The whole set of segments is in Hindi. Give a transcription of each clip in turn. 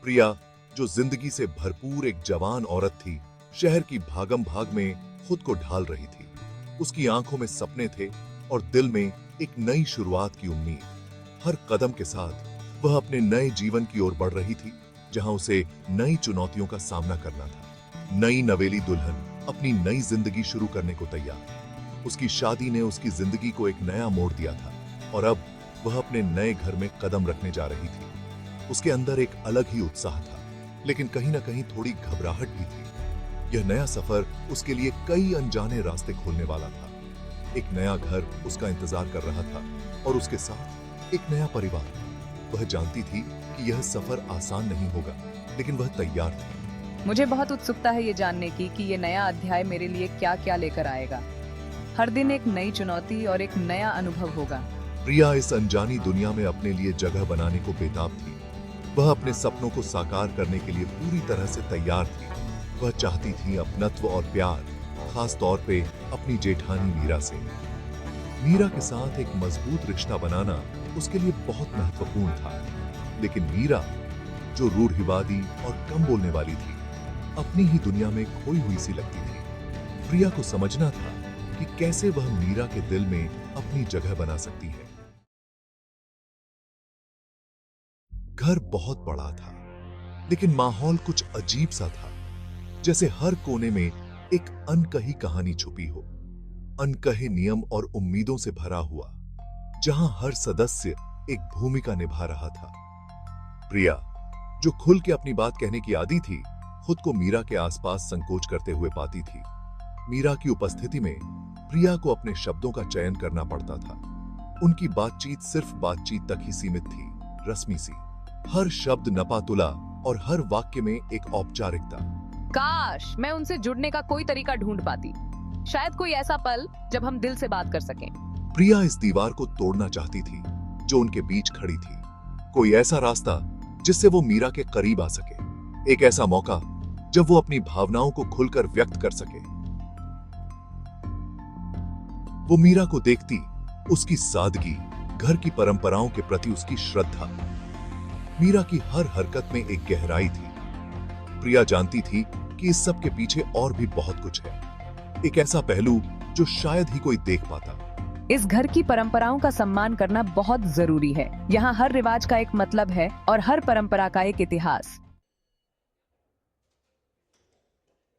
प्रिया, जो जिंदगी से भरपूर एक जवान औरत थी, शहर की भागम भाग में खुद को ढाल रही थी। उसकी आंखों में सपने थे और दिल में एक नई शुरुआत की उम्मीद। हर कदम के साथ वह अपने नए जीवन की ओर बढ़ रही थी, जहां उसे नई चुनौतियों का सामना करना था। नई नवेली दुल्हन अपनी नई जिंदगी शुरू करने को तैयार। उसकी शादी ने उसकी जिंदगी को एक नया मोड़ दिया था और अब वह अपने नए घर में कदम रखने जा रही थी। उसके अंदर एक अलग ही उत्साह था, लेकिन कहीं ना कहीं थोड़ी घबराहट भी थी। यह नया सफर उसके लिए कई अनजाने रास्ते खोलने वाला था। एक नया घर उसका इंतजार कर रहा था और उसके साथ एक नया परिवार। वह जानती थी कि यह सफर आसान नहीं होगा, लेकिन वह तैयार थी। मुझे बहुत उत्सुकता है ये जानने की कि ये नया अध्याय मेरे लिए क्या क्या लेकर आएगा। हर दिन एक नई चुनौती और एक नया अनुभव होगा। प्रिया इस अनजानी दुनिया में अपने लिए जगह बनाने को बेताब थी। वह अपने सपनों को साकार करने के लिए पूरी तरह से तैयार थी। वह चाहती थी अपनत्व और प्यार, खास तौर पे अपनी जेठानी मीरा से। मीरा के साथ एक मजबूत रिश्ता बनाना उसके लिए बहुत महत्वपूर्ण था। लेकिन मीरा, जो रूढ़िवादी और कम बोलने वाली थी, अपनी ही दुनिया में खोई हुई सी लगती थी। प्रिया को समझना था कि कैसे वह मीरा के दिल में अपनी जगह बना सकती है। घर बहुत बड़ा था, लेकिन माहौल कुछ अजीब सा था, जैसे हर कोने में एक अनकही कहानी छुपी हो। अनकहे नियम और उम्मीदों से भरा हुआ, जहां हर सदस्य एक भूमिका निभा रहा था। प्रिया, जो खुल के अपनी बात कहने की आदी थी, खुद को मीरा के आसपास संकोच करते हुए पाती थी। मीरा की उपस्थिति में प्रिया को अपने शब्दों का चयन करना पड़ता था। उनकी बातचीत सिर्फ बातचीत तक ही सीमित थी, रस्मी सी। हर शब्द नपातुला और हर वाक्य में एक औपचारिकता। काश मैं उनसे जुड़ने का कोई तरीका ढूंढ पाती। शायद कोई ऐसा पल जब हम दिल से बात कर सकें। प्रिया इस दीवार को तोड़ना चाहती थी जो उनके बीच खड़ी थी। कोई ऐसा रास्ता जिससे वो मीरा के करीब आ सके। एक ऐसा मौका जब वो अपनी भावनाओं को खुलकर व्यक्त कर सके। वो मीरा को देखती, उसकी सादगी, घर की परंपराओं के प्रति उसकी श्रद्धा। मीरा की हर हरकत में एक गहराई थी। प्रिया जानती थी कि इस सब के पीछे और भी बहुत कुछ है, एक ऐसा पहलू जो शायद ही कोई देख पाता। इस घर की परंपराओं का सम्मान करना बहुत जरूरी है। यहाँ हर रिवाज का एक मतलब है और हर परंपरा का एक इतिहास।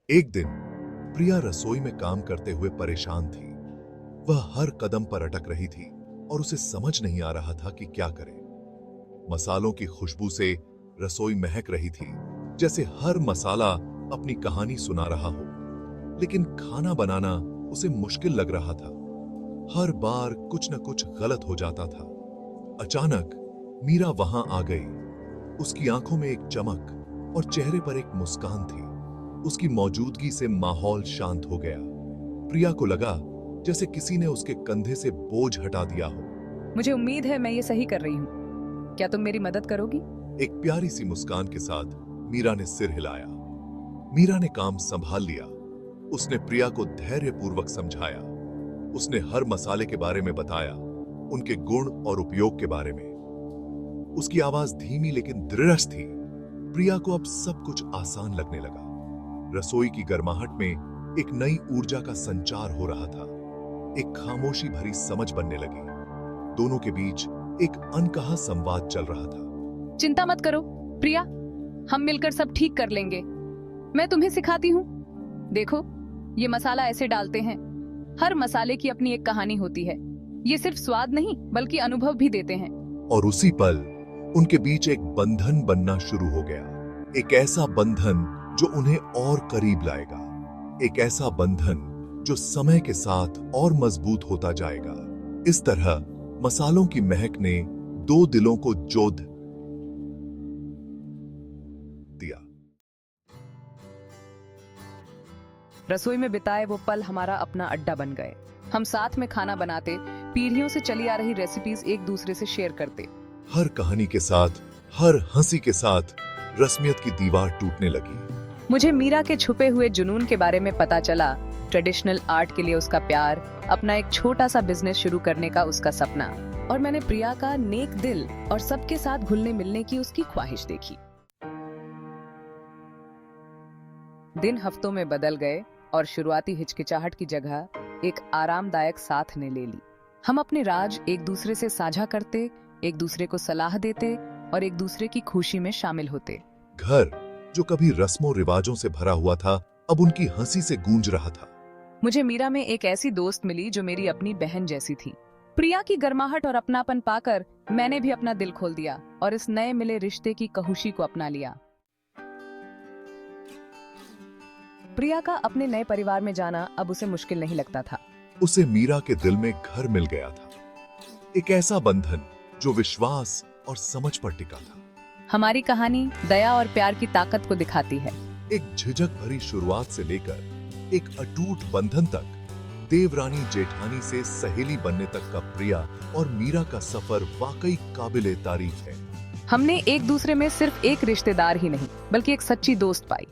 एक दिन प्रिया रसोई में काम करते हुए परेशान थी। वह हर कदम पर अटक रही थी और उसे समझ नहीं आ रहा था कि क्या करे। मसालों की खुशबू से रसोई महक रही थी, जैसे हर मसाला अपनी कहानी सुना रहा हो। लेकिन खाना बनाना उसे मुश्किल लग रहा था। हर बार कुछ न कुछ गलत हो जाता था। अचानक मीरा वहां आ गई। उसकी आंखों में एक चमक और चेहरे पर एक मुस्कान थी। उसकी मौजूदगी से माहौल शांत हो गया। प्रिया को लगा जैसे किसी ने उसके कंधे से बोझ हटा दिया हो। मुझे उम्मीद है मैं ये सही कर रही हूँ। क्या तुम मेरी मदद करोगी? एक प्यारी सी मुस्कान के साथ मीरा ने सिर हिलाया। मीरा ने काम संभाल लिया। उसने प्रिया को धैर्यपूर्वक समझाया। उसने हर मसाले के बारे में बताया, उनके गुण और उपयोग के बारे में। उसकी आवाज धीमी लेकिन दृढ़ थी। प्रिया को अब सब कुछ आसान लगने लगा। रसोई की गर्माहट में एक नई ऊर्जा का संचार हो रहा था। एक खामोशी भरी समझ बनने लगी। दोनों के बीच एक अनकहा संवाद चल रहा था। चिंता मत करो प्रिया, हम मिलकर सब ठीक कर लेंगे। मैं तुम्हें सिखाती हूँ। देखो, ये मसाला ऐसे डालते हैं। हर मसाले की अपनी एक कहानी होती है। ये सिर्फ स्वाद नहीं बल्कि अनुभव भी देते हैं। और उसी पल उनके बीच एक बंधन बनना शुरू हो गया। एक ऐसा बंधन जो उन्हें और करीब लाएगा। एक ऐसा बंधन जो समय के साथ और मजबूत होता जाएगा। इस तरह मसालों की महक ने दो दिलों को जोड़ दिया। रसोई में बिताए वो पल हमारा अपना अड्डा बन गए। हम साथ में खाना बनाते, पीढ़ियों से चली आ रही रेसिपीज एक दूसरे से शेयर करते। हर कहानी के साथ, हर हंसी के साथ रस्मियत की दीवार टूटने लगी। मुझे मीरा के छुपे हुए जुनून के बारे में पता चला। ट्रेडिशनल आर्ट के लिए उसका प्यार, अपना एक छोटा सा बिजनेस शुरू करने का उसका सपना, और मैंने प्रिया का नेक दिल और सबके साथ घुलने मिलने की उसकी ख्वाहिश देखी। दिन हफ्तों में बदल गए और शुरुआती हिचकिचाहट की जगह एक आरामदायक साथ ने ले ली। हम अपने राज एक दूसरे से साझा करते, एक दूसरे को सलाह देते और एक दूसरे की खुशी में शामिल होते। घर जो कभी रस्मों रिवाजों से भरा हुआ था, अब उनकी हंसी से गूंज रहा था। मुझे मीरा में एक ऐसी दोस्त मिली जो मेरी अपनी बहन जैसी थी। प्रिया की गर्माहट और अपनापन पाकर मैंने भी अपना दिल खोल दिया और इस नए मिले रिश्ते की खुशी को अपना लिया। प्रिया का अपने नए परिवार में जाना अब उसे मुश्किल नहीं लगता था। उसे मीरा के दिल में घर मिल गया था, एक ऐसा बंधन जो विश्वास और समझ पर टिका था। हमारी कहानी दया और प्यार की ताकत को दिखाती है। एक झिझक भरी शुरुआत से लेकर एक अटूट बंधन तक, देवरानी जेठानी से सहेली बनने तक का प्रिया और मीरा का सफर वाकई काबिले तारीफ है। हमने एक दूसरे में सिर्फ एक रिश्तेदार ही नहीं बल्कि एक सच्ची दोस्त पाई।